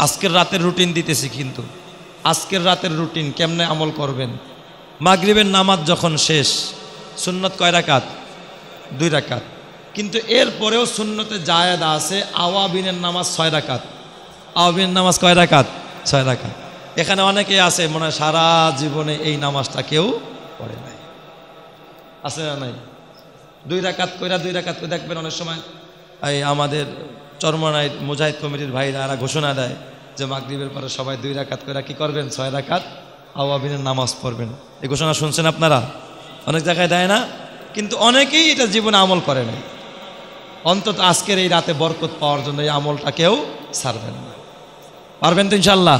আজকের রাতের রুটিন দিতেছি, কিন্তু আজকের রাতের রুটিন কেমনে আমল করবেন। মাগরিবের নামাজ যখন শেষ, সুন্নত কয় রাকাত? 2 রাকাত। কিন্তু এরপরেও সুন্নতে জায়েদ আছে আওয়াবিনের নামাজ 6 রাকাত। আওয়াবিনের নামাজ কয় রাকাত? 6 রাকাত। এখানে অনেকেই আছে মনে হয় সারা জীবনে এই নামাজটা কেউ পড়ে নাই, আছে না নাই? 2 রাকাত কইরা 2 রাকাত করে দেখবেন অনেক সময় এই আমাদের চরমনাই মুজাহিদ কমিটির ভাইরা এরা ঘোষণা দেয় যে মাগরিবের পরে সবাই 2 রাকাত করে কি করবেন? 6 রাকাত আওয়াবিনের নামাজ পড়বেন। এই ঘোষণা শুনছেন আপনারা? অনেক জায়গায় দেয় না, কিন্তু অনেকেই এটা জীবনে আমল করে নাই। অন্তত আজকের এই রাতে বরকত পাওয়ার জন্য এই আমলটা কেউ ছাড়বেন না। পারবেন তো ইনশাল্লাহ?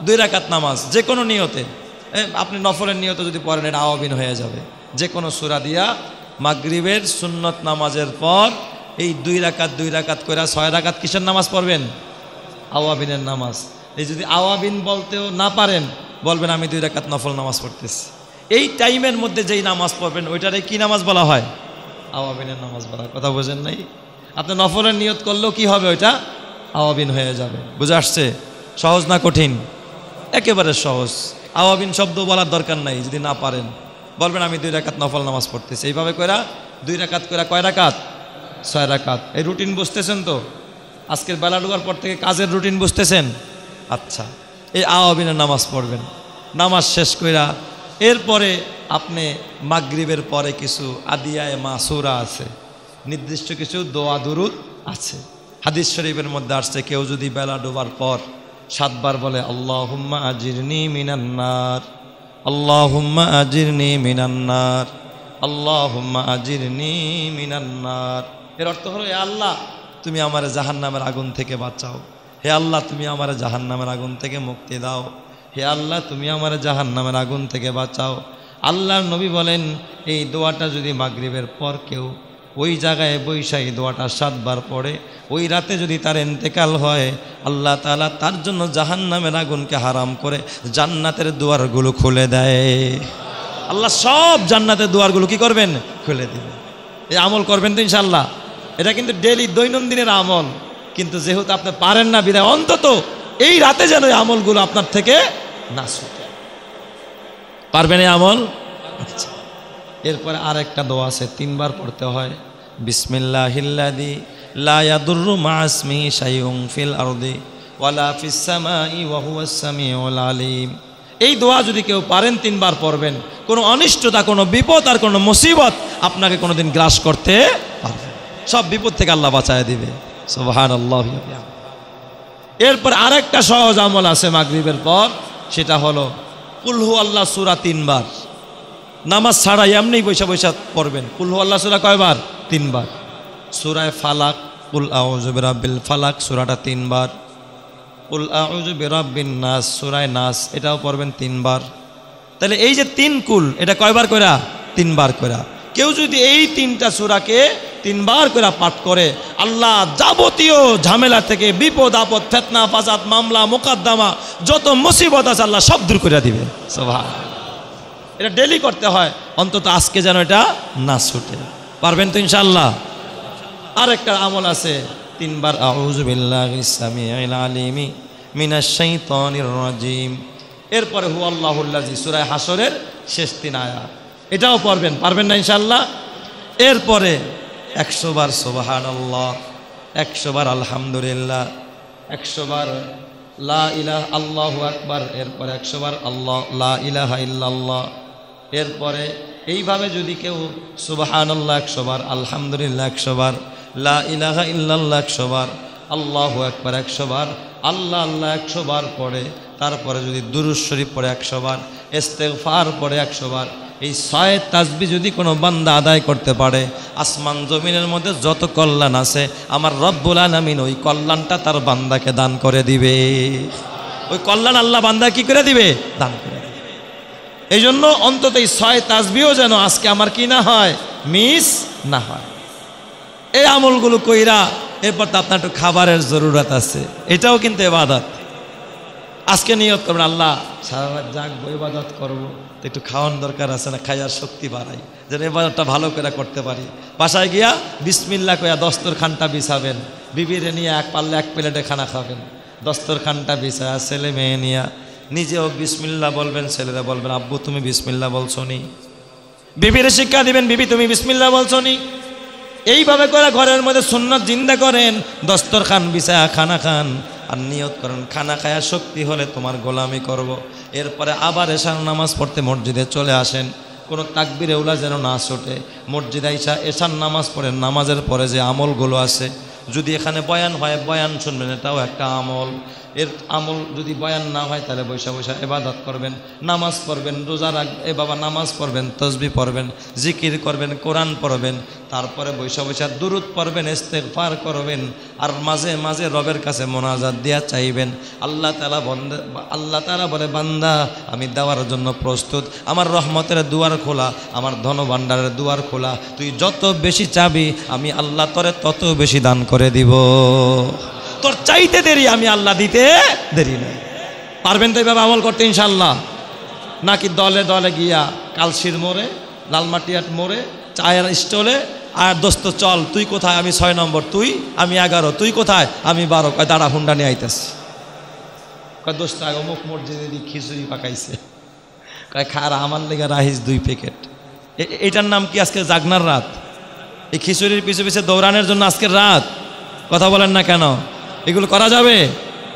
2 রাকাত নামাজ যে কোনো নিয়তে, আপনি নফলের নিয়তে যদি পড়েন এটা আওয়াবিন হয়ে যাবে। যে কোনো সূরা দিয়া মাগরিবের সুন্নত নামাজের পর এই 2 রাকাত করে 6 রাকাত কিসের নামাজ পড়বেন? আওয়াবিনের নামাজ। এই যদি আওয়াবিন বলতেও না পারেন, বলবেন আমি 2 রাকাত নফল নামাজ পড়তেছি। এই টাইমের মধ্যে যেই নামাজ পড়বেন ওইটারে কি নামাজ বলা হয়? আওয়াবিনের নামাজ বলা হয়। কথা বোঝেন নাই? আপনি নফলের নিয়ত করলেও কি হবে? ওইটা আওয়াবিন হয়ে যাবে। বুঝে আসছে? সহজ না কঠিন? একেবারে সহজ। আওয়াবিন শব্দ বলার দরকার নাই। যদি না পারেন বলবেন আমি 2 রাকাত নফল নামাজ পড়তেছি। এইভাবে কইরা 2 রাকাত করে কয় রাকাত? 6 রাকাত। এই রুটিন বুঝতেছেন তো? আজকের বেলা ডোবার পর থেকে কাজের রুটিন বুঝতেছেন? আচ্ছা, এই আওয়াবিনের নামাজ পড়বেন। নামাজ শেষ কইরা এরপরে আপনি মাগরিবের পরে কিছু আদিয়ায়ে মাসুরা আছে, নির্দিষ্ট কিছু দোয়া দুরুদ আছে। হাদিস শরীফের মধ্যে আসছে কেউ যদি বেলা ডোবার পর 7 বার বলে আল্লাহুম্মা আজিরনি মিনান্নার, আল্লাহুম্মা আজিরনি মিনান্নার, আল্লাহুম্মা আজিরনি মিনান্নার, এর অর্থ হলো হে আল্লাহ তুমি আমার জাহান্নামের আগুন থেকে বাঁচাও, হে আল্লাহ তুমি আমার জাহান্নামের আগুন থেকে মুক্তি দাও, হে আল্লাহ তুমি আমার জাহান্নামের আগুন থেকে বাঁচাও। আল্লাহর নবী বলেন এই দোয়াটা যদি মাগরিবের পর কেউ ওই জায়গায় বৈশা এই দোয়াটা 7 বার পড়ে, ওই রাতে যদি তার ইন্তেকাল হয়, আল্লাহ তাআলা তার জন্য জাহান্নামের আগুনকে হারাম করে জান্নাতের দুয়ারগুলো খুলে দেয়। আল্লাহ সব জান্নাতের দুয়ারগুলো কি করবেন? খুলে দিবেন। এই আমল করবেন তো ইনশাআল্লাহ? এটা কিন্তু ডেইলি দৈনন্দিনের আমল, কিন্তু যেহেতু আপনি পারেন না বিধায় অন্তত এই রাতে যেন এই আমলগুলো আপনার থেকে না ছুটে। পারবেন এই আমল? আচ্ছা, এরপরে আরেকটা দোয়া আছে 3 বার পড়তে হয়। বিসমিল্লাহিল্লাযী লা ইয়াদুররু মা ইসমিহি শাইউন ফিল আরদি ওয়ালা ফিস সামাই ওয়া হুয়াস সামিউল আলিম। এই দোয়া যদি কেউ পারেন 3 বার পড়বেন, কোনো অনিষ্টতা, কোনো বিপদ আর কোনো মুসিবত আপনাকে কোনোদিন গ্রাস করতে পারবে, সব বিপদ থেকে আল্লাহ বাঁচায় দিবে। সুবহানাল্লাহ। এরপর আরেকটা সহজ আমল আছে মাগরিবের পর, সেটা হলো কুল হু আল্লাহ সূরা 3 বার। নামাজ ছাড়াই এমনি বৈশা বৈশা পড়বেন কুল হু আল্লাহ সূরা কয়বার? 3 বার। সূরায়ে ফালাক কুল আউযু বিরাব্বিল ফালাক সূরাটা 3 বার। কুল আউযু বিরাব্বিন নাস সূরায়ে নাস এটাও পড়বেন 3 বার। তাহলে এই যে 3 কুল এটা কয়বার কইরা? 3 বার কইরা। কেউ যদি এই 3টা সূরাকে 3 বার করে পাঠ করে, আল্লাহ যাবতীয় ঝামেলা থেকে, বিপদ আপদ, ফিতনা ফাসাদ, মামলা মোকদ্দমা, যত মুসিবত আছে আল্লাহ সব দূর করে দিবে। সুবহানাল্লাহ। এটা ডেলি করতে হয়, অন্তত আজকে যেন এটা না ছুটে। পারবেন তো ইনশাআল্লাহ? আরেকটা আমল আছে 3 বার আউযু বিল্লাহিস সামিউল আলিমি মিনাশ শাইতানির রাজিম। এরপরে হু আল্লাহুল্লাযী সূরা হাসরের শেষ 3 আয়াত, এটাও পড়বেন। পারবেন না ইনশাআল্লাহ? এরপরে 100 বার সুবহানাল্লাহ, 100 বার আলহামদুলিল্লাহ, 100 বার লা ইলাহা আল্লাহু আকবার, এরপরে 100 বার আল্লাহ লা ইলাহা ইল্লাল্লাহ। এরপরে এইভাবে যদি কেউ সুবহানাল্লাহ 100 বার, আলহামদুলিল্লাহ 100 বার, লা ইলাহা ইল্লাল্লাহ 100 বার, আল্লাহু আকবার 100 বার, আল্লাহ আল্লাহ 100 বার পড়ে, তারপরে যদি দুরূদ শরীফ পড়ে 100 বার, ইস্তেগফার পড়ে 100 বার, এই 6 তাসবিহ যদি কোনো বান্দা আদায় করতে পারে, আসমান জমিনের মধ্যে যত কল্যাণ আছে আমার রব্বুল আলামিন ওই কল্যাণটা তার বান্দাকে দান করে দিবে। ওই কল্যাণ আল্লাহ বান্দা কি করে দিবে? দান করে দিবে। এই জন্য অন্তত এই 6 তাসবিহও যেন আজকে আমার কি না হয়, মিস না হয়। এই আমলগুলো কইরা এরপর তো আপনার একটু খাবারের জরুরত আছে, এটাও কিন্তু ইবাদত। আজকে নিয়ত করবেন আল্লাহ সারা রাত জাগবো, ইবাদত করবো, তো একটু খাওয়ানোর দরকার আছে না, খাইয়ার শক্তি বাড়াই, যেন ইবাদতটা ভালো করে করতে পারি। বাসায় গিয়া বিসমিল্লাহ কইয়া দস্তরখানটা বিছাবেন, বিবিরে নিয়ে 1 পাল্লে 1 প্লেটে খানা খাবেন, দস্তরখানটা বিছায়া ছেলে মেয়ে নিয়া নিজেও বিসমিল্লাহ বলবেন, ছেলেরা বলবেন আব্বু তুমি বিসমিল্লাহ বলছো নি। বিবির শিক্ষা দিবেন, বিবি তুমি বিসমিল্লাহ বলছো নি। এইভাবে করে ঘরের মধ্যে সুন্নাত জিন্দা করেন। দস্তরখান বিছায়া খানা খান আর নিয়ত করেন খানা খায়া শক্তি হলে তোমার গোলামি করব। এরপরে আবার এশার নামাজ পড়তে মসজিদে চলে আসেন। কোনো তাকবীরে উলা যেন না ছোটে। মসজিদে আইসা এশার নামাজ পড়েন। নামাজের পরে যে আমলগুলো আছে, যদি এখানে বয়ান হয় বয়ান শুনবেন, এটাও একটা আমল। এর আমল যদি বয়ান না হয় তাহলে বৈশা বৈশা ইবাদত করবেন, নামাজ পড়বেন, রোজা রাখবেন, বাবা নামাজ পড়বেন, তসবিহ পড়বেন, জিকির করবেন, কোরআন পড়বেন, তারপরে বৈশা বৈশা দুরূদ পড়বেন, ইস্তেগফার করবেন, আর মাঝে মাঝে রবের কাছে মোনাজাত দিয়া চাইবেন। আল্লাহ তাআলা বলে বান্দা আমি দেওয়ার জন্য প্রস্তুত, আমার রহমতের দুয়ার খোলা, আমার ধনভাণ্ডারের দুয়ার খোলা, তুই যত বেশি চাবি আমি আল্লাহ তোরে তত বেশি দান করে দিব। তোর চাইতে দেরি, আমি আল্লাহ দিতে দেরি নেই। পারবেন তো এইভাবে আমল করতে ইনশাল্লাহ? নাকি দলে দলে গিয়া কালশির মোড়ে, লালমাটিয়াট মোড়ে, চায়ের স্টলে, আর দোস্ত চল তুই কোথায়, আমি 6 নম্বর, তুই আমি 11, তুই কোথায় আমি 12, কয় দাঁড়া হুন্ডা নিয়ে আইতেছি। কয় দোস্ত অমুক মসজিদে দিয়ে খিচুড়ি পাকাইছে, কয় খারা আমার লেগে রাহিস 2 প্যাকেট। এটার নাম কি আজকে জাগনার রাত? এই খিচুড়ির পিছু পিছে দৌড়ানোর জন্য আজকের রাত? কথা বলেন না কেন? এগুলো করা যাবে?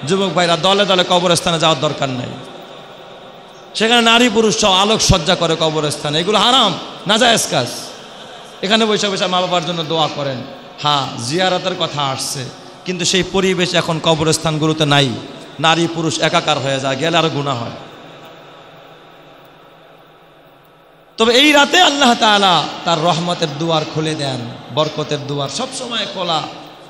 যুবক ভাইরা দলে দলে কবরস্থানে যাওয়ার দরকার নাই। সেখানে নারী পুরুষ সব আলোক সজ্জা করে কবরস্থানে, এগুলো হারাম, নাজায়েজ কাজ। এখানে বসে বসে মা বাবার জন্য দোয়া করেন। হ্যাঁ, জিয়ারতের কথা আসছে, কিন্তু সেই পরিবেশ এখন কবরস্থানগুলোতে নাই। নারী পুরুষ একাকার হয়ে যায়, গেলে আরো গুনাহ হয়। তবে এই রাতে আল্লাহ তাআলা তার রহমতের দুয়ার খুলে দেন, বরকতের দুয়ার সবসময় খোলা,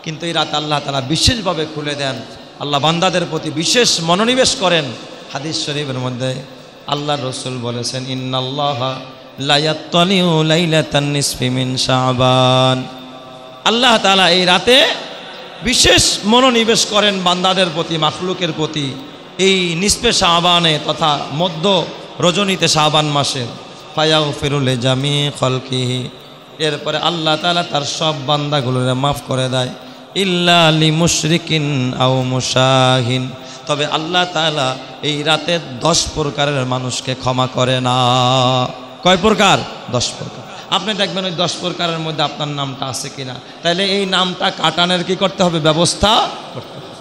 কিন্তু এই রাতে আল্লাহ তাআলা বিশেষভাবে খুলে দেন। আল্লাহ বান্দাদের প্রতি বিশেষ মনোনিবেশ করেন। হাদিস শরীফের মধ্যে আল্লাহর রাসূল বলেছেন ইন্নাল্লাহা লা ইয়াত্তালিউ লাইলাতান নিসফি মিন শাবান। আল্লাহ তাআলা এই রাতে বিশেষ মনোনিবেশ করেন বান্দাদের প্রতি, মাখলুকের প্রতি। এই নিসফে শাবানে তথা মধ্য রজনীতে শাবান মাসে ফায়াগফিরু লিজামি খালকিহি, এরপরে আল্লাহ তাআলা তার সব বান্দাগুলোরে মাফ করে দেয়। ইল্লা লিমুশরিকিন আও মুশাহিন, তবে আল্লাহ তাআলা এই রাতে 10 প্রকারের মানুষকে ক্ষমা করে না। কয় প্রকার? 10 প্রকার। আপনি দেখবেন ওই 10 প্রকারের মধ্যে আপনার নামটা আছে কিনা, তাইলে এই নামটা কাটানোর কি করতে হবে? ব্যবস্থা করতে হবে।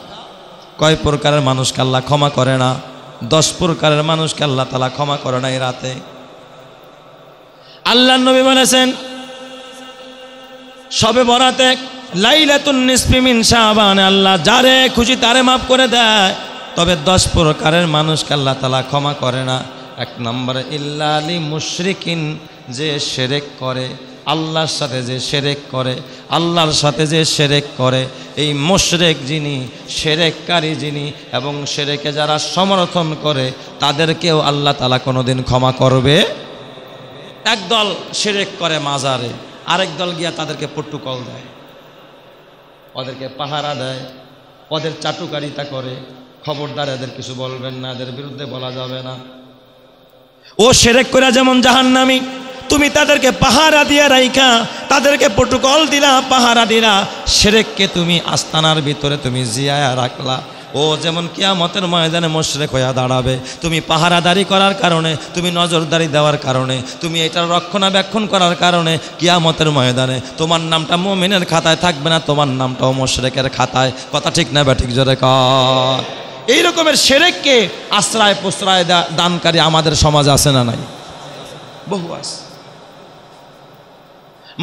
কয় প্রকারের মানুষকে আল্লাহ ক্ষমা করে না? 10 প্রকারের মানুষকে আল্লাহ তাআলা ক্ষমা করে না এই রাতে। আল্লাহর নবী বলেছেন শবে বরাতে লাইলাতুন নিসফি মিন শাবান, আল্লাহ যারে খুশি তারে মাফ করে দেয়, তবে 10 প্রকারের মানুষকে আল্লাহ তাআলা ক্ষমা করে না। 1 নম্বরে ইল্লা লিমুশরিকিন, যে শিরক করে, আল্লাহর সাথে যে শিরক করে, আল্লাহর সাথে যে শিরক করে, এই মুশরিক যিনি, শিরককারী যিনি এবং শিরকে যারা সমর্থন করে, তাদেরকেও আল্লাহ তাআলা কোনোদিন ক্ষমা করবে। একদল শিরক করে মাজারে, আরেক দল গিয়া তাদেরকে পট্টুকল দেয়, ওদেরকে পাহারা দেয়, ওদের চাটুকারিতা করে। খবরদার, এদের কিছু বলবেন না, এদের বিরুদ্ধে বলা যাবে না। ও শিরক করে যেমন জাহান্নামী, তুমি তাদেরকে পাহারা দিয়া রাইখা, তাদেরকে পটুকল দিলা, পাহারা দিলা, শিরককে তুমি আস্তানার ভিতরে তুমি জিয়ায়া রাখলা। ও যেমন কিয়ামতের ময়দানে মুশরিক হয়ে দাঁড়াবে। তুমি পাহারাদারি করার কারণে, তুমি নজরদারি দেওয়ার কারণে, তুমি এটার রক্ষণাবেক্ষণ করার কারণে কিয়ামতের ময়দানে তোমার নামটা মুমিনের খাতায় থাকবে না, তোমার নামটাও মুশরিকের খাতায়। কথা ঠিক না ব্যাঠিক? জোরে কর। এই রকমের শিরককে আশ্রয় প্রশ্রয় দানকারী আমাদের সমাজে আছে না নাই? বহু আছে।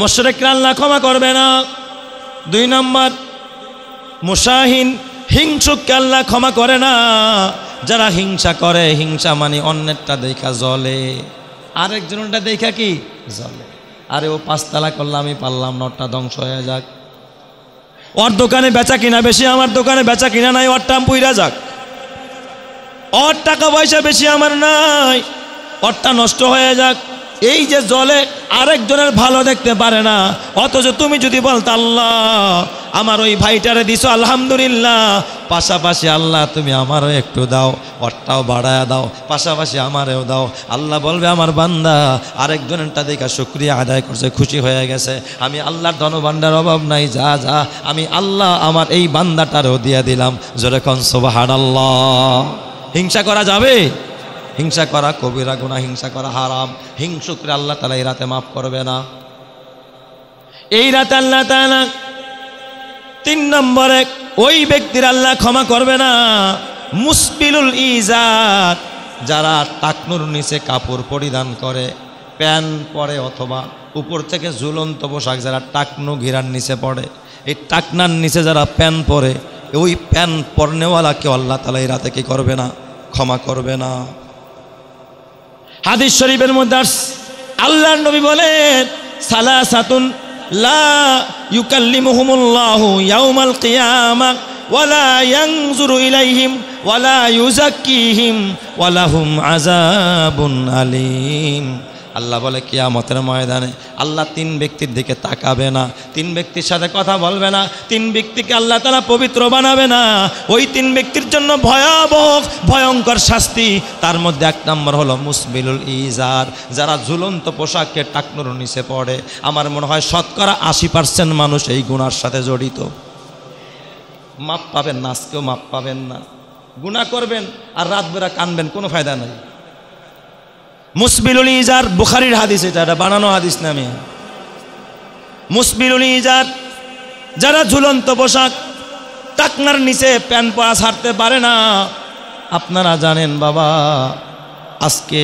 মুশরিকরা আল্লাহ ক্ষমা করবে না। 2 নম্বর মুশাহিন, হিংসুককে আল্লাহ ক্ষমা করে না। যারা হিংসা করে, হিংসা মানে অন্যেরটা দেখা জ্বলে, আরেকজনটা দেখা কি জ্বলে। আরে ও 5 তালা করলে আমি পারলাম 9টা ধ্বংস হয়ে যাক। ওর দোকানে বেচা কিনা বেশি, আমার দোকানে বেচা কিনা নাই, ওর টাম পুইরা যাক। ওর টাকা পয়সা বেশি, আমার নাই, ওরটা নষ্ট হয়ে যাক। এই যে জলে আরেকজনের ভালো দেখতে পারে না, অথচ তুমি যদি বলতে আল্লাহ আমার ওই ভাইটারে দিছো আলহামদুলিল্লাহ, পাশাপাশি আল্লাহ তুমি আমারও একটু দাও, ওরটাও বাড়ায়া দাও, পাশাপাশি আমারেও দাও, আল্লাহ বলবে আমার বান্দা আরেকজনেরটা দেখে শুকরিয়া আদায় করছে, খুশি হয়ে গেছে, আমি আল্লাহর ধনভাণ্ডার অভাব নাই, যা যা আমি আল্লাহ আমার এই বান্দাটারও দিয়ে দিলাম। জোরে কোন সুবহানাল্লাহ। হিংসা করা যাবে? হিংসা করা কবিরা গুনাহ, হিংসা করা হারাম। হিংসুকরে আল্লাহ তাআলা এই রাতে মাফ করবে না। এই রাতে আল্লাহ তাআলা 3 নম্বরে ওই ব্যক্তির আল্লাহ ক্ষমা করবে না, মুসবিলুল ইজার, যারা টাকনুর নিচে কাপড় পরিধান করে, প্যান্ট পরে অথবা উপর থেকে ঝুলন্ত পোশাক যারা টাকনু ঘিরার নিচে পড়ে, এই টাকনার নিচে যারা প্যান্ট পরে, ওই প্যান্ট পরনেওয়ালাকে আল্লাহ তাআলা এই রাতে কি করবে না? ক্ষমা করবে না। হাদিস শরীফের মধ্যে আল্লাহর নবী বলেন সালাসাতুন লা ইউকাল্লিমুহুমুল্লাহু ইয়াউমাল কিয়ামাহ ওয়ালা ইয়ানজুরু ইলাইহিম ওয়ালা ইউযাক্কিহিম ওয়ালাহুম আযাবুন আলীম। আল্লাহ বলে কিয়ামতের ময়দানে আল্লাহ 3 ব্যক্তির দিকে তাকাবে না, 3 ব্যক্তির সাথে কথা বলবে না, 3 ব্যক্তিকে আল্লাহ তাআলা পবিত্র বানাবে না। ওই 3 ব্যক্তির জন্য ভয়াবহ ভয়ঙ্কর শাস্তি। তার মধ্যে 1 নম্বর হলো মুসবিলুল ইজার, যারা ঝুলন্ত পোশাককে টাকনুর নিচে পড়ে। আমার মনে হয় শতকরা 80% মানুষ এই গুনার সাথে জড়িত। মাপ পাবেন না, আজকেও মাপ পাবেন না। গুনাহ করবেন আর রাত বেলা কানবেন, কোনো ফায়দা নাই। মুসবিলুল ইজার বুখারীর হাদিস, এটা বানানো হাদিস না। আমি মুসবিলুল ইজার, যারা ঝুলন্ত পোশাক টাকনার নিচে প্যান্ট পরা ছাড়তে পারে না। আপনারা জানেন বাবা, আজকে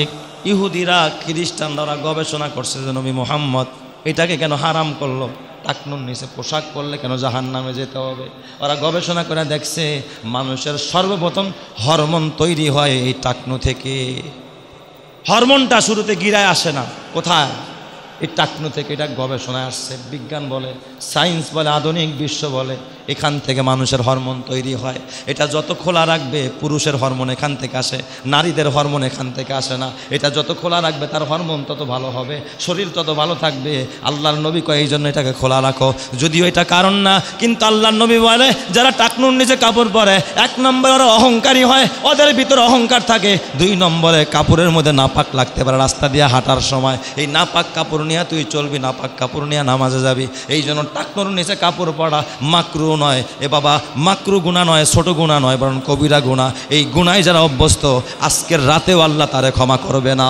ইহুদিরা খ্রিস্টানরা গবেষণা করছে যে নবী মুহাম্মদ এটাকে কেন হারাম করলো, টাকনুর নিচে পোশাক পরলে কেন জাহান্নামে যেতে হবে। ওরা গবেষণা করে দেখছে মানুষের সর্বপ্রথম হরমোন তৈরি হয় এই টাকনু থেকে। হরমোনটা শুরুতে গিরায় আসে না, কোথায়? এই টাকনু থেকে। এটা গবেষণায় আসছে, বিজ্ঞান বলে, সায়েন্স বলে, আধুনিক বিশ্ব বলে, এখান থেকে মানুষের হরমোন তৈরি হয়। এটা যত খোলা রাখবে পুরুষের হরমোন এখান থেকে আসে, নারীদের হরমোন এখান থেকে আসে না। এটা যত খোলা রাখবে তার হরমোন তত ভালো হবে, শরীর তত ভালো থাকবে। আল্লাহর নবী কয় এই জন্য এটাকে খোলা রাখো। যদিও এটা কারণ না, কিন্তু আল্লাহর নবী বলে যারা টাকনুর নিচে কাপড় পরে, 1 নম্বরে ওরা অহংকারী হয়, ওদের ভিতরে অহংকার থাকে। 2 নম্বরে কাপড়ের মধ্যে নাপাক লাগতে পারে রাস্তা দিয়ে হাঁটার সময়। এই নাপাক কাপড় নিয়ে তুই চলবি, নাপাক কাপড় নিয়ে নামাজে যাবি। এই জন্য টাকনুর নিচে কাপড় পরা মাকরু নয় এ বাবা, মাকরু গুনাহ নয়, ছোট গুনাহ নয়, বরং কবিরা গুনাহ। এই গুনায় যারা অভ্যস্ত, আজকের রাতেও আল্লাহ তারে ক্ষমা করবে না।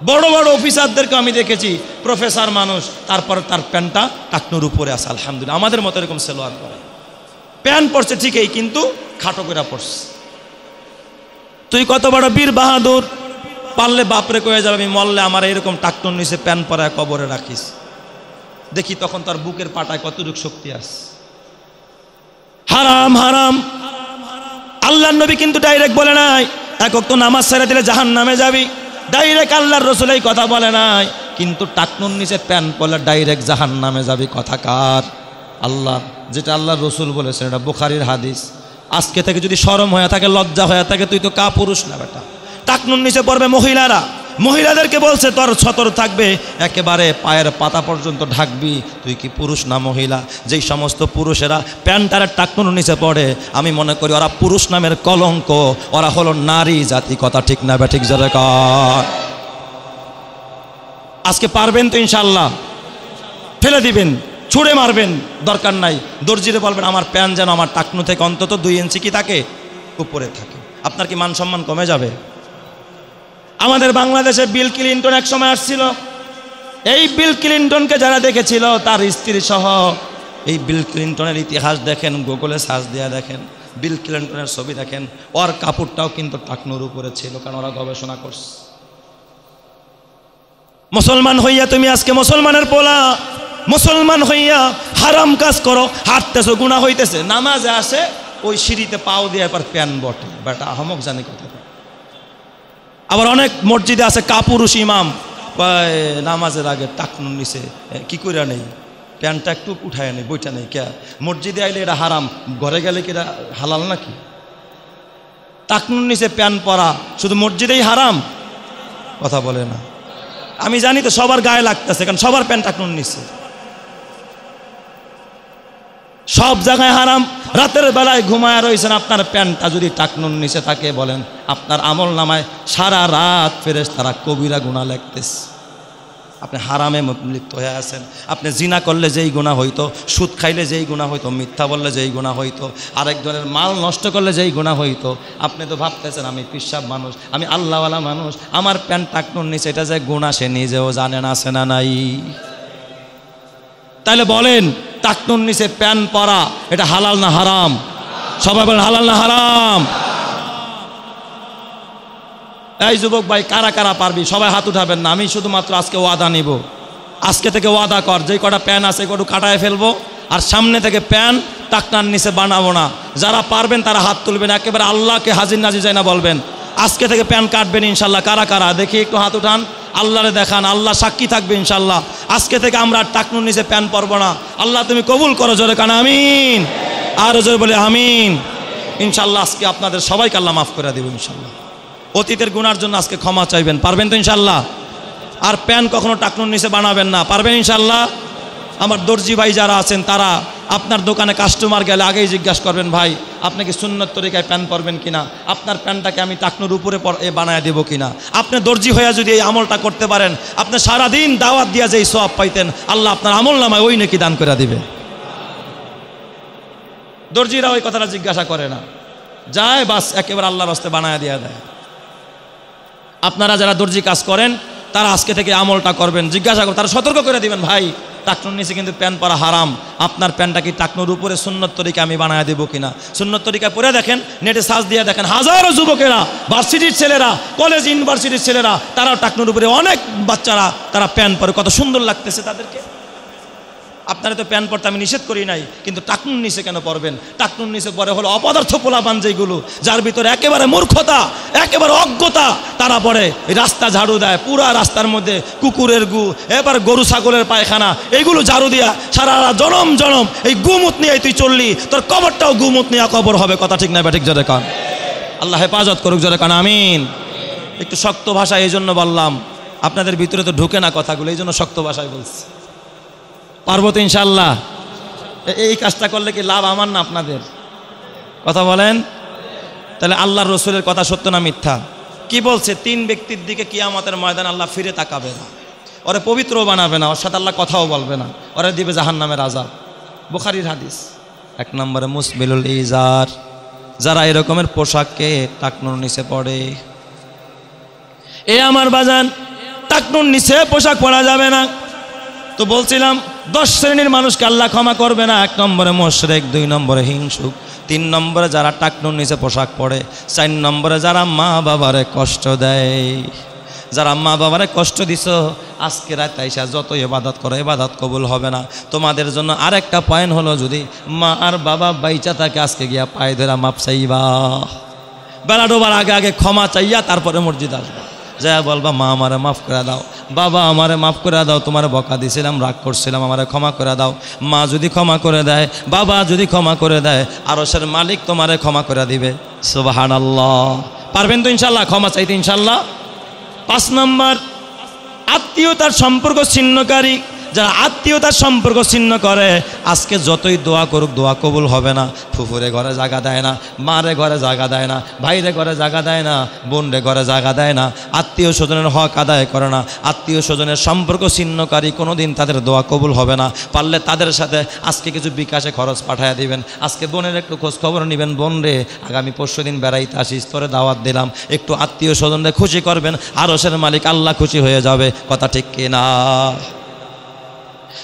বড় বড় অফিসারদেরকে আমি দেখেছি, প্রফেসর মানুষ, তারপর তার প্যান্টটা টাকনুর উপরে আছে, আলহামদুলিল্লাহ। আমাদের মতো এরকম সেলোয়ার পরে, প্যান্ট পরছে ঠিকই, কিন্তু খাটো করে পরছে। তুই কত বড় বীর বাহাদুর, পারলে বাপরে কয়ে যাবে আমি মরলে আমার এরকম টাকনুর নিচে প্যান্ট পরায় কবরে রাখিস। দেখি তখন তার বুকের পাটায় কতটুকু শক্তি আছে। হারাম হারাম। আল্লাহর নবী কিন্তু ডাইরেক্ট বলে নাই এক ওয়াক্ত নামাজ ছেড়ে দিলে জাহান্নামে যাবি, ডাইরেক্ট আল্লাহর রাসূল এই কথা বলে নাই। কিন্তু টাকনুর নিচে প্যান্ট পরলে ডাইরেক্ট জাহান্নামে যাবি, কথা কার? আল্লাহ। যেটা আল্লাহর রাসূল বলেছেন, এটা বুখারীর হাদিস। আজকে থেকে যদি শরম হয়ে থাকে, লজ্জা হয়ে থাকে, তুই তো পুরুষ না বেটা। টাকনুর নিচে পড়বে মহিলারা, মহিলাদেরকে বলছে তোর সতর থাকবে, একেবারে পায়ের পাতা পর্যন্ত ঢাকবি। তুই কি পুরুষ না মহিলা? যেই সমস্ত পুরুষেরা প্যান্টারের টাকনুর নিচে পড়ে, আমি মনে করি ওরা পুরুষ নামের কলঙ্ক, ওরা হলো নারী জাতি। কথা ঠিক না বে ঠিক? জোরে কর। আজকে পারবেন তো ইনশাআল্লাহ? ফেলে দিবেন, ছুঁড়ে মারবেন, দরকার নাই। দর্জিরে বলবেন আমার প্যান্ট যেন আমার টাকনু থেকে অন্তত 2 ইঞ্চি কি থাকে, উপরে থাকে। আপনার কি মান সম্মান কমে যাবে? আমাদের বাংলাদেশে বিল ক্লিনটন এক সময় আসছিল। এই বিল ক্লিনটনকে যারা দেখেছিল, তার স্ত্রী সহ, এই বিল ক্লিনটনের ইতিহাস দেখেন, গুগলে সার্চ দিয়ে দেখেন, বিল ক্লিনটনের ছবি দেখেন, ওর কাপড়টাও কিন্তু টাকনুর উপরে ছিল, কারণ ওরা গবেষণা করছে। মুসলমান হইয়া তুমি আজকে মুসলমানের পোলা, মুসলমান হইয়া হারাম কাজ করো, হাঁটতেছো, গুনাহ হইতেছে। নামাজে আসে, ওই সিঁড়িতে পাও দিয়ে একবার প্যান বটে, বেটা আহমক জানি কথা। আবার অনেক মসজিদে আছে কাপুরুষ ইমাম, নামাজের আগে টাকনুর নিচে কি করে নেই, প্যান্টটা একটু উঠায় নেই, বইটা নেই। কে মসজিদে আইলে এটা হারাম, ঘরে গেলে কি এটা হালাল নাকি? টাকনুর নিচে প্যান্ট পরা শুধু মসজিদেই হারাম? কথা বলে না। আমি জানি তো সবার গায়ে লাগতেছে, কারণ সবার প্যান্ট টাকনুর নিচে, সব জায়গায় হারাম। রাতের বেলায় ঘুমায় রয়েছেন, আপনার প্যান্টটা যদি টাকনুর নিচে থাকে, বলেন আপনার আমল নামায় সারা রাত ফেরেশতারা কবিরা গুনাহ লিখতেছে। আপনি হারামে লিপ্ত হয়ে আছেন। আপনি জিনা করলে যেই গুনাহ হইতো, সুদ খাইলে যেই গুনাহ হইতো, মিথ্যা বললে যেই গুনাহ হইতো, আরেকজনের মাল নষ্ট করলে যেই গুনাহ হইতো, আপনি তো ভাবতেছেন আমি পিশাব মানুষ, আমি আল্লাহওয়ালা মানুষ, আমার প্যান্ট টাকনুর নিচে, এটা যে গুনাহ সে নিজেও জানেন আছে না নাই? তাহলে বলেন টাকনুর নিচে প্যান্ট পরা এটা হালাল না হারাম? সবাই বলেন হালাল না হারাম? এই যুবক ভাই, কারা কারা পারবি? সবাই হাত উঠাবেন না, আমি শুধুমাত্র আজকে ওয়াদা নিব। আজকে থেকে ওয়াদা কর, যেই কটা প্যান আছে কটু কাটায় ফেলবো, আর সামনে থেকে প্যান টাকনার নিচে বানাবো না। যারা পারবেন তারা হাত তুলবেন, একেবারে আল্লাহকে হাজির নাজির যায় না বলবেন। আজকে থেকে প্যান কাটবেন ইনশাল্লাহ। কারা কারা দেখি একটু হাত উঠান, আল্লাহরে দেখান, আল্লাহ সাক্ষী থাকবে ইনশাল্লাহ। আজকে থেকে আমরা টাকনুর নিচে প্যান পরবো না। আল্লাহ তুমি কবুল করো, জোরে কানা আমিন, আর জোরে বলে আমিন। ইনশাল্লাহ আজকে আপনাদের সবাইকে আল্লাহ মাফ করে দেব ইনশাল্লাহ। অতীতের গুনার জন্য আজকে ক্ষমা চাইবেন, পারবেন তো ইনশাল্লাহ? আর প্যান কখনো টাকনুর নিচে বানাবেন না, পারবেন ইনশাল্লাহ? আমার দর্জি ভাই যারা আছেন, তারা আপনার দোকানে কাস্টমার গেলে আগেই জিজ্ঞাসা করবেন, ভাই আপনি কি সুন্নত তরিকায় প্যান পরবেন কিনা, আপনার প্যানটাকে আমি টাকনুর উপরে বানায় দেবো কিনা। আপনি দর্জি হয়ে যদি এই আমলটা করতে পারেন, আপনি সারাদিন দাওয়াত দিয়া যেই সওয়াব পাইতেন, আল্লাহ আপনার আমল নামায় ওই নেকি দান করে দিবে। দর্জিরা ওই কথাটা জিজ্ঞাসা করে না, যায় বাস একেবারে আল্লাহর রাস্তায় বানায় দিয়া দেয়। আপনারা যারা দর্জি কাজ করেন তারা আজকে থেকে আমলটা করবেন, জিজ্ঞাসা করবেন, তারা সতর্ক করে দিবেন, ভাই টাকনুর নিচে কিন্তু প্যান্ট পরা হারাম, আপনার প্যান্টটা কি টাকনুর উপরে সুন্নত তরিকা আমি বানায় দেবো কিনা। সুন্নত তরিকা পরে দেখেন, নেটে সার্চ দিয়ে দেখেন, হাজারো যুবকেরা, ভার্সিটির ছেলেরা, কলেজ ইউনিভার্সিটির ছেলেরা, তারাও টাকনুর উপরে, অনেক বাচ্চারা তারা প্যান্ট পরে, কত সুন্দর লাগতেছে তাদেরকে। আপনারা তো প্যান্ট পরতে আমি নিষেধ করি নাই, কিন্তু টাকনুর নিচে কেন পরবেন? টাকনুর নিচে পরে হলো অপদার্থ পোলাপান যেগুলো, যার ভিতরে একেবারে মূর্খতা, একেবারে অজ্ঞতা, তারা পরে রাস্তা ঝাড়ু দেয়, পুরা রাস্তার মধ্যে কুকুরের গু, এবার গরু ছাগলের পায়খানা, এইগুলো ঝাড়ু দিয়া সারা জনম জনম এই গুমুত নিয়ে তুই চললি, তোর কবরটাও গুমুত নিয়ে কবর হবে। কথা ঠিক না ব্যাঠিক? জোরে কান, আল্লাহ হেফাজত করুক, জোরে কান আমিন। একটু শক্ত ভাষা এই জন্য বললাম, আপনাদের ভিতরে তো ঢুকে না কথাগুলো, এই জন্য শক্ত ভাষায় বলছি। পারবো তো ইনশাল্লাহ? এই কাজটা করলে কি লাভ আমার না আপনাদের? কথা বলেন। তাহলে আল্লাহর রসুলের কথা সত্য না মিথ্যা? কি বলছে? 3 ব্যক্তির দিকে কিয়ামতের ময়দানে আল্লাহ ফিরে তাকাবে না, ওরে পবিত্রও বানাবে না, ওর সাথে আল্লাহ কথাও বলবে না, ওরে দিবে জাহান্নামের আযাব। বুখারীর হাদিস। 1 নম্বরে মুসবিলুল ইজার, যারা এরকমের পোশাককে টাকনুর নিচে পড়ে। এ আমার বাজান, টাকনুর নিচে পোশাক পরা যাবে না। তো বলছিলাম 10 শ্রেণীর মানুষকে আল্লাহ ক্ষমা করবে না। 1 নম্বরে মুশরিক, 2 নম্বরে হিংসুক, 3 নম্বরে যারা টাকনুর নিচে পোশাক পরে, 4 নম্বরে যারা মা বাবারে কষ্ট দেয়। যারা মা বাবারে কষ্ট দিছ, আজকে রাত আইসা যত ইবাদত করো, ইবাদত কবুল হবে না। তোমাদের জন্য আরেকটা পয়েন্ট হলো, যদি মা আর বাবা বাইচা থাকে, আজকে গিয়া পায়ে ধরা মাপ চাইবা, বেলা ডোবার আগে আগে ক্ষমা চাইয়া তারপরে মসজিদ আসবা, যা বলবা মা আমারে মাফ করে দাও, বাবা আমারে মাফ করে দাও, তোমার বকা দিছিলাম, রাগ করছিলাম, আমারে ক্ষমা করে দাও। মা যদি ক্ষমা করে দেয়, বাবা যদি ক্ষমা করে দেয়, আরশের মালিক তোমারে ক্ষমা করে দিবে। সুবহানাল্লাহ। পারবেন তো ইনশাল্লাহ ক্ষমা চাইতে ইনশাল্লাহ? 5 নম্বর, আত্মীয়তার সম্পর্ক ছিন্নকারী। যারা আত্মীয়তার সম্পর্ক ছিন্ন করে, আজকে যতই দোয়া করুক দোয়া কবুল হবে না। ফুফুরে ঘরে জায়গা দেয় না, মারে ঘরে জায়গা দেয় না, ভাইরে ঘরে জায়গা দেয় না, বোনরে ঘরে জায়গা দেয় না, আত্মীয় স্বজনের হক আদায় করে না। আত্মীয় স্বজনের সম্পর্ক ছিন্নকারী, কোনোদিন তাদের দোয়া কবুল হবে না। পারলে তাদের সাথে আজকে কিছু বিকাশে খরচ পাঠাইয়া দিবেন, আজকে বোনের একটু খোঁজ খবর নেবেন, বোন রে আগামী পরশুদিন বেড়াইতে আসিস, তোরে দাওয়াত দিলাম, একটু আত্মীয় স্বজনরে খুশি করবেন, আরশের মালিক আল্লাহ খুশি হয়ে যাবে। কথা ঠিক কিনা?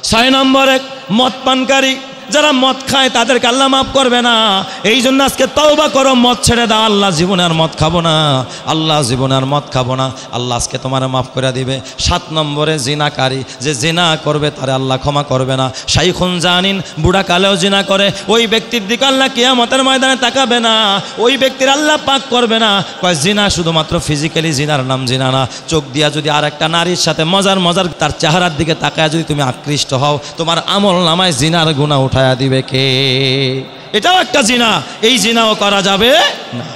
6 নম্বরে মদ পানকারী। যারা মদ খায় তাদেরকে আল্লাহ মাফ করবে না। এই জন্য আজকে তওবা করো, মদ ছেড়ে দাও। আল্লাহ জীবনে আর মদ খাবো না, আল্লাহ জীবনে আর মদ খাবো না, আল্লাহ আজকে তোমার মাফ করে দিবে। 7 নম্বরে জিনাকারী। যে জিনা করবে তারে আল্লাহ ক্ষমা করবে না। শাইখুন জানিন, বুড়া কালেও জিনা করে, ওই ব্যক্তির দিকে আল্লাহ কিয়ামতের ময়দানে তাকাবে না, ওই ব্যক্তির আল্লাহ পাক করবে না। কয় জিনা শুধুমাত্র ফিজিক্যালি জিনার নাম জিনা না, চোখ দিয়া যদি আর একটা নারীর সাথে মজার তার চেহারার দিকে তাকায় যদি তুমি আকৃষ্ট হও, তোমার আমল নামায় জিনার গুনাহ উঠায়া দিবে কে? এটাও একটা জিনা, এই জিনাও করা যাবে না।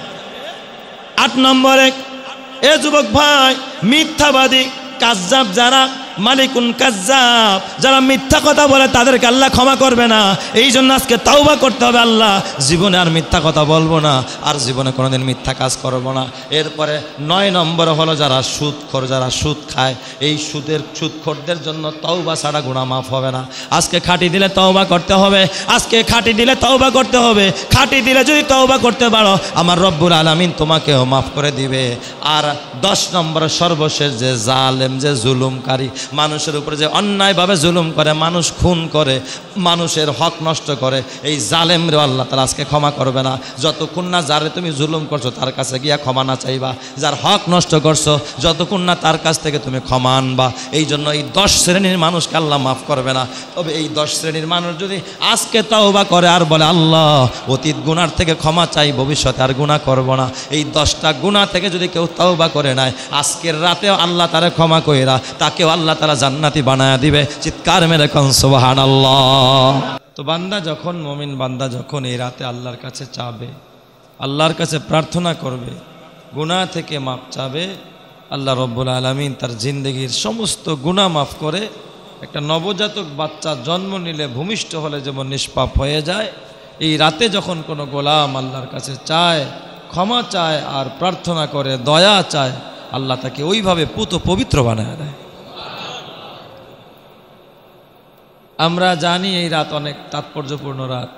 8 নম্বরে এ যুবক ভাই, মিথ্যাবাদী কাজ্জাব যারা, মালিকুন কাজ্জাব যারা মিথ্যা কথা বলে, তাদেরকে আল্লাহ ক্ষমা করবে না। এই জন্য আজকে তাওবা করতে হবে, আল্লাহ জীবনে আর মিথ্যা কথা বলবো না, আর জীবনে কোনোদিন মিথ্যা কাজ করবো না। এরপরে 9 নম্বর হলো যারা সুদখোর, যারা সুদ খায়, এই সুদখোরদের জন্য তাওবা ছাড়া গুনাহ মাফ হবে না। আজকে খাঁটি দিলে তাওবা করতে হবে, আজকে খাঁটি দিলে তাওবা করতে হবে। খাঁটি দিলে যদি তাওবা করতে পারো, আমার রব্বুল আলামিন তোমাকেও মাফ করে দিবে। আর 10 নম্বর সর্বশেষ, যে জালেম, যে জুলুমকারী, মানুষের উপরে যে অন্যায়ভাবে জুলুম করে, মানুষ খুন করে, মানুষের হক নষ্ট করে, এই জালেমরে আল্লাহ তাআলা আজকে ক্ষমা করবে না। যতক্ষণ না যারে তুমি জুলুম করছো তার কাছে গিয়া ক্ষমা না চাইবা, যার হক নষ্ট করছো যতক্ষণ না তার কাছ থেকে তুমি ক্ষমা আনবা। এই জন্য এই 10 শ্রেণীর মানুষকে আল্লাহ মাফ করবে না। তবে এই 10 শ্রেণীর মানুষ যদি আজকে তাওবা করে আর বলে আল্লাহ অতীত গুনার থেকে ক্ষমা চাই, ভবিষ্যতে আর গুনাহ করব না, এই 10টা গুনাহ থেকে যদি কেউ তাওবা করে নেয়, আজকের রাতেও আল্লাহ তারে ক্ষমা কইরা তাকেও আল্লাহ তাআলা জান্নাতি বানায়া দিবে। চিৎকার মেরে কোন সুবহানাল্লাহ। তো বান্দা যখন, মুমিন বান্দা যখন এই রাতে আল্লাহর কাছে চাবে, আল্লাহর কাছে প্রার্থনা করবে, গুনাহ থেকে মাফ চাবে, আল্লাহ রব্বুল আলামিন তার জিন্দেগির সমস্ত গুনাহ মাফ করে। একটা নবজাতক বাচ্চা জন্ম নিলে, ভূমিষ্ঠ হলে যেমন নিষ্পাপ হয়ে যায়, এই রাতে যখন কোনো গোলাম আল্লাহর কাছে চায়, ক্ষমা চায় আর প্রার্থনা করে, দয়া চায়, আল্লাহ তাকে ওইভাবে পুত পবিত্র বানায় দেয়। আমরা জানি এই রাত অনেক তাৎপর্যপূর্ণ রাত,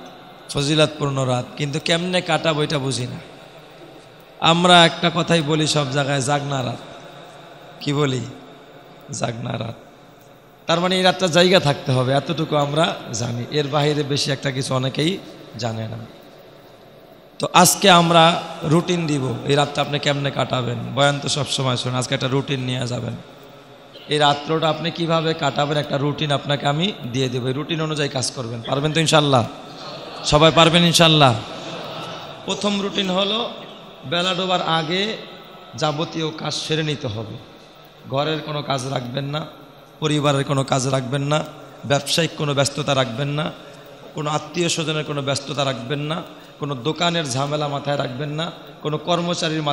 ফজিলাতপূর্ণ রাত, কিন্তু কেমনে কাটাবো এটা বুঝি না। আমরা একটা কথাই বলি সব জায়গায়, জাগনা রাত। কি বলি? জাগনা রাত। তার মানে এই রাতটা জায়গা থাকতে হবে, এতটুকু আমরা জানি। এর বাইরে বেশি একটা কিছু অনেকেই জানে না। তো আজকে আমরা রুটিন দিব, এই রাতটা আপনি কেমনে কাটাবেন। বয়ান তো সবসময় শোনেন, আজকে একটা রুটিন নিয়ে যাবেন। এই রাত্রটা আপনি কিভাবে কাটাবেন একটা রুটিন আপনাকে আমি দিয়ে দেব। এই রুটিন অনুযায়ী কাজ করবেন, পারবেন তো ইনশাল্লাহ? সবাই পারবেন ইনশাল্লাহ? প্রথম রুটিন হলো বেলা ডোবার আগে যাবতীয় কাজ সেরে নিতে হবে। ঘরের কোনো কাজ রাখবেন না, পরিবারের কোনো কাজ রাখবেন না, ব্যবসায়িক কোনো ব্যস্ততা রাখবেন না, কোনো আত্মীয় স্বজনের কোনো ব্যস্ততা রাখবেন না, কোনো দোকানের ঝামেলা মাথায় রাখবেন না, কোনো কর্মচারীর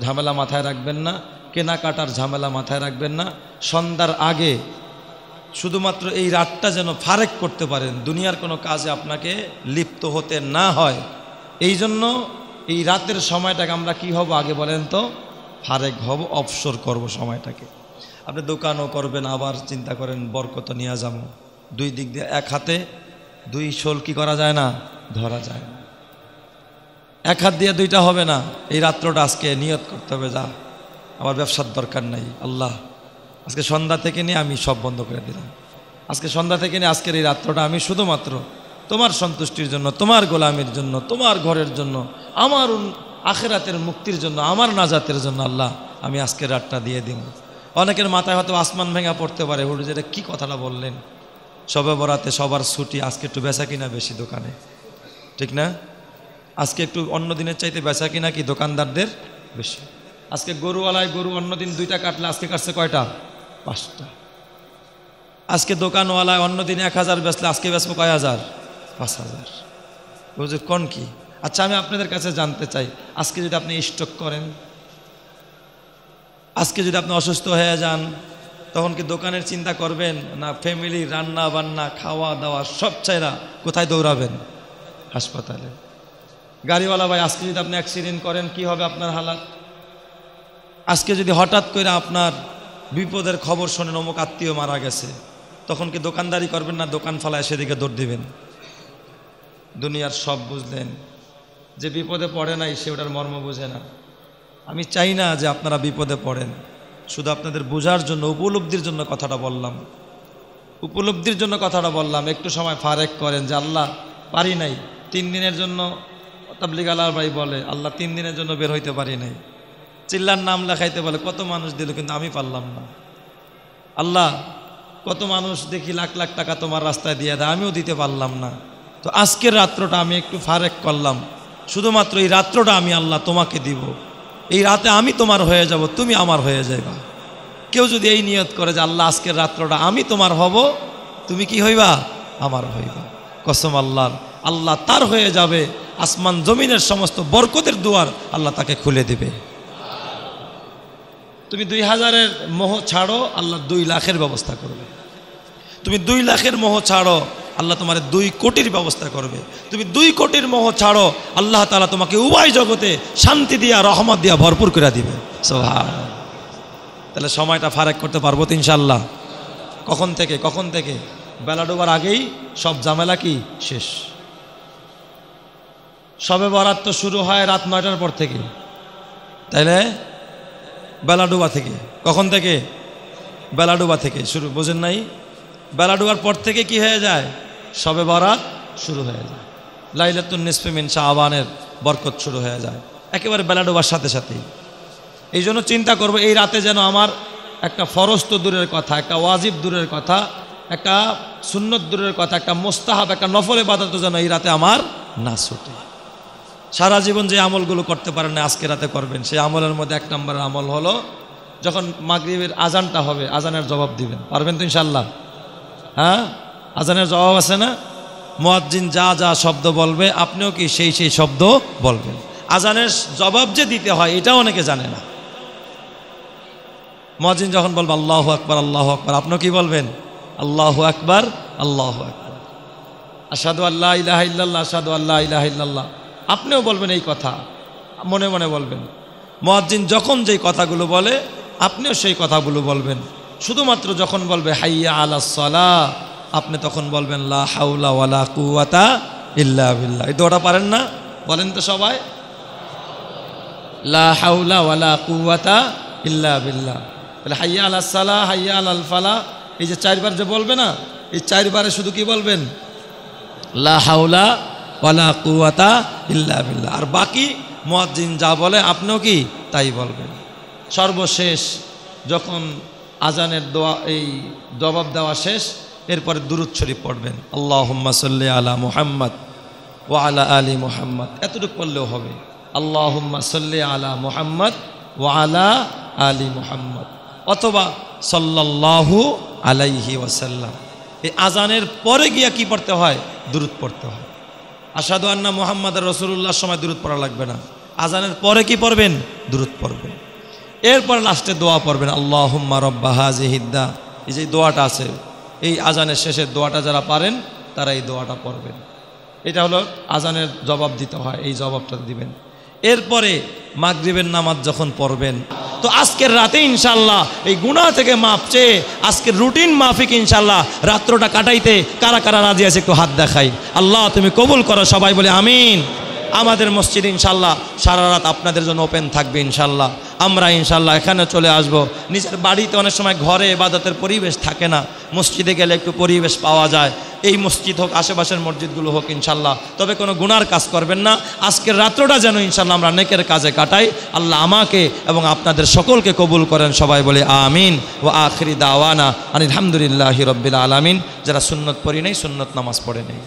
ঝামেলা মাথায় রাখবেন না, কেনাকাটার ঝামেলা মাথায় রাখবেন না। সন্ধ্যার আগে শুধুমাত্র এই রাতটা যেন ফারেক করতে পারেন, দুনিয়ার কোনো কাজে আপনাকে লিপ্ত হতে না হয়। এই জন্য এই রাতের সময়টাকে আমরা কি হব আগে বলেন তো? ফারেক হব, অবসর করব সময়টাকে। আপনি দোকানও করবেন, আবার চিন্তা করেন বরকত নিয়ে যাবো। দুই দিক দিয়ে, এক হাতে দুই শোল কি করা যায় না? ধরা যায় না। এক হাত দিয়ে দুইটা হবে না। এই রাত্রটা আজকে নিয়ত করতে হবে, যা আমার ব্যবসার দরকার নাই, আল্লাহ আজকে সন্ধ্যা থেকে নিয়ে আমি সব বন্ধ করে দিলাম। আজকে সন্ধ্যা থেকে নিয়ে আজকের এই রাত্রটা আমি শুধুমাত্র তোমার সন্তুষ্টির জন্য, তোমার গোলামের জন্য, তোমার ঘরের জন্য, আমার আখিরাতের মুক্তির জন্য, আমার নাজাতের জন্য আল্লাহ আমি আজকের রাতটা দিয়ে দিব। অনেকের মাথায় হয়তো আসমান ভেঙা পড়তে পারে, হুজুর যেটা কী কথাটা বললেন, সবে বরাতে সবার ছুটি, আজকে একটু বেচা কিনা বেশি দোকানে, ঠিক না? আজকে একটু অন্য দিনের চাইতে বেচা কিনা কি দোকানদারদের বেশি। আজকে গরুওয়ালায় গরু অন্য দিন 2টা কাটলে আজকে কাটছে কয়টা? 5টা। আজকে দোকানওয়ালায় অন্য দিন 1000 বেচলে আজকে বেচবো কয় হাজার? 5000। হুজুর কোন কি? আচ্ছা আমি আপনাদের কাছে জানতে চাই, আজকে যদি আপনি স্ট্রোক করেন, আজকে যদি আপনি অসুস্থ হয়ে যান, তখন কি দোকানের চিন্তা করবেন না ফ্যামিলি, রান্না বান্না, খাওয়া দাওয়া সব চাইরা কোথায় দৌড়াবেন? হাসপাতালে। গাড়িওয়ালা ভাই, আজকে যদি আপনি অ্যাক্সিডেন্ট করেন কি হবে আপনার হালাত? আজকে যদি হঠাৎ করে আপনার বিপদের খবর শোনেন অমুক আত্মীয় মারা গেছে, তখন কি দোকানদারি করবেন না দোকান ফালায় সেদিকে দৌড় দিবেন? দুনিয়ার সব বুঝলেন, যে বিপদে পড়ে নাই সে ওটার মর্ম বুঝে না। আমি চাই না যে আপনারা বিপদে পড়েন, শুধু আপনাদের বোঝার জন্য, উপলব্ধির জন্য কথাটা বললাম, উপলব্ধির জন্য কথাটা বললাম। একটু সময় ফারেক করেন যে আল্লাহ পারি নাই 3 দিনের জন্য। তাবলিগ আলার ভাই বলে আল্লাহ 3 দিনের জন্য বের হইতে পারি নাই, চিল্লার নাম লেখাইতে বলে কত মানুষ দিল কিন্তু আমি পারলাম না। আল্লাহ কত মানুষ দেখি লাখ লাখ টাকা তোমার রাস্তায় দিয়ে দেয়, আমিও দিতে পারলাম না। তো আজকের রাত্রটা আমি একটু ফারেক করলাম, শুধুমাত্র এই রাত্রটা আমি আল্লাহ তোমাকে দিব, এই রাতে আমি তোমার হয়ে যাব, তুমি আমার হয়ে যাইবা। কেউ যদি এই নিয়ত করে যে আল্লাহ আজকের রাত্রটা আমি তোমার হব, তুমি কি হইবা? আমার হইবা। কসম আল্লাহর, আল্লাহ তার হয়ে যাবে, আসমান জমিনের সমস্ত বরকতের দুয়ার আল্লাহ তাকে খুলে দিবে। তুমি 2000-এর মোহ ছাড়ো, আল্লাহ 2 লাখের ব্যবস্থা করবে। তুমি 2 লাখের মোহ ছাড়ো, আল্লাহ তোমার 2 কোটির ব্যবস্থা করবে। তুমি 2 কোটির মোহ ছাড়ো, আল্লাহ তাআলা তোমাকে উভয় জগতে শান্তি দিয়া রহমত দিয়া ভরপুর করে দিবে। সুবহানাল্লাহ। তাহলে সময়টা ফারাক করতে পারবো তো ইনশাআল্লাহ। কখন থেকে? বেলা ডোবার আগেই সব ঝামেলা কি শেষ। শবে বরাত তো শুরু হয় রাত 9টার পর থেকে, তাইলে বেলা ডোবা থেকে কখন থেকে? বেলা ডোবা থেকে শুরু, বোঝেন নাই? বেলা ডোবার পর থেকে কি হয়ে যায়? শবে বরাত শুরু হয়ে যায়, লাইলাতুন নিসফি মিন শাবানের বরকত শুরু হয়ে যায় একেবারে বেলা ডোবার সাথে সাথেই। এই জন্য চিন্তা করব এই রাতে যেন আমার একটা ফরজ তো দূরের কথা, একটা ওয়াজিব দূরের কথা, একটা সুন্নত দূরের কথা, একটা মুস্তাহাব, একটা নফল ইবাদত যেন এই রাতে আমার না ছুটে। সারা জীবন যে আমলগুলো করতে পারেন না আজকে রাতে করবেন। সেই আমলের মধ্যে 1 নম্বরের আমল হলো যখন মাগরিবের আজানটা হবে আজানের জবাব দিবেন। পারবেন তো ইনশাআল্লাহ? হ্যাঁ, আজানের জবাব আছে না? মুয়াজ্জিন যা যা শব্দ বলবে আপনিও কি সেই শব্দ বলবেন। আজানের জবাব যে দিতে হয় এটাও অনেকে জানে না। মুয়াজ্জিন যখন বলবে আল্লাহু আকবার আল্লাহু আকবার, আপনিও কি বলবেন? আল্লাহু আকবার আল্লাহু আকবার, আশহাদু আল্লা ইলাহা ইল্লাল্লাহ আশহাদু আল্লা ইলাহা ইল্লাল্লাহ, আপনিও বলবেন এই কথা, মনে মনে বলবেন। মুয়াজ্জিন যখন যেই কথাগুলো বলে আপনিও সেই কথাগুলো বলবেন। শুধুমাত্র যখন বলবে হাইয়া আলাস সালাহ, আপনি তখন বলবেন লা হাওলা ওয়ালা কুওয়াতা ইল্লা বিল্লাহ। এই দোয়াটা পারেন না? বলেন তো সবাই, লা হাওলা ওয়ালা কুওয়াতা ইল্লা বিল্লাহ। তাহলে হাইয়া আলাস সালাহ, হাইয়া আলাল ফালাহ, এই যে 4 বার যে বলবে না, এই 4 বারে শুধু কি বলবেন? লা হাওলা ওয়ালা কুওয়াতা ইল্লা বিল্লাহ। আর বাকি মুয়াজ্জিন যা বলে আপনিও কি তাই বলবেন। সর্বশেষ যখন আজানের দোয়া এই জবাব দেওয়া শেষ, এরপরে দুরূদ শরীফ পড়বেন, আল্লাহুম্মা সাল্লি আলা মুহাম্মদ ওয়া আলা আলি মুহাম্মদ। এতটুকু পড়লেও হবে, আল্লাহুম্মা সাল্লি আলা মুহাম্মদ ওয়া আলা আলি মুহাম্মদ, অথবা সাল্লাল্লাহু আলাইহি ওয়াসাল্লাম। এই আজানের পরে গিয়া কি পড়তে হয়? দুরূদ পড়তে হয়। আশহাদু আন্না মুহাম্মাদুর রাসূলুল্লাহর সময় দুরূদ পড়া লাগবে না, আজানের পরে কি পড়বেন? দুরূদ পড়বেন। এরপর লাস্টে দোয়া পড়বেন, আল্লাহুম্মা রব্বা হাযিহিদ দা। এই যে দোয়াটা আছে, এই আজানের শেষের দোয়াটা যারা পারেন তারা এই দোয়াটা পড়বেন। এটা হলো আজানের জবাব দিতে হয়, এই জবাবটা দিবেন। এরপরে মাগরিবের নামাজ যখন পড়বেন, তো আজকের রাতে ইনশাআল্লাহ এই গুনাহ থেকে মাপ চেয়ে আজকের রুটিন মাফিক ইনশাআল্লাহ রাত্রটা কাটাইতে কারা কারা রাজি আছে একটু হাত দেখাই। আল্লাহ তুমি কবুল করো, সবাই বলে আমিন। আমাদের মসজিদ ইনশাআল্লাহ সারা রাত আপনাদের জন্য ওপেন থাকবে ইনশাআল্লাহ। আমরা ইনশাআল্লাহ এখানে চলে আসব। নিজের বাড়িতে অনেক সময় ঘরে ইবাদতের পরিবেশ থাকে না, মসজিদে গেলে একটু পরিবেশ পাওয়া যায়। এই মসজিদ হোক, আশেপাশের মসজিদগুলো হোক ইনশাআল্লাহ, তবে কোনো গুনার কাজ করবেন না। আজকের রাত্রটা যেন ইনশাআল্লাহ আমরা নেকের কাজে কাটাই। আল্লাহ আমাকে এবং আপনাদের সকলকে কবুল করেন, সবাই বলে আমিন। ওয়া আখিরি দাওয়ানা আলহামদুলিল্লাহি রাব্বিল আলামিন। যারা সুন্নত পড়ি নাই সুন্নত নামাজ পড়ে নেই।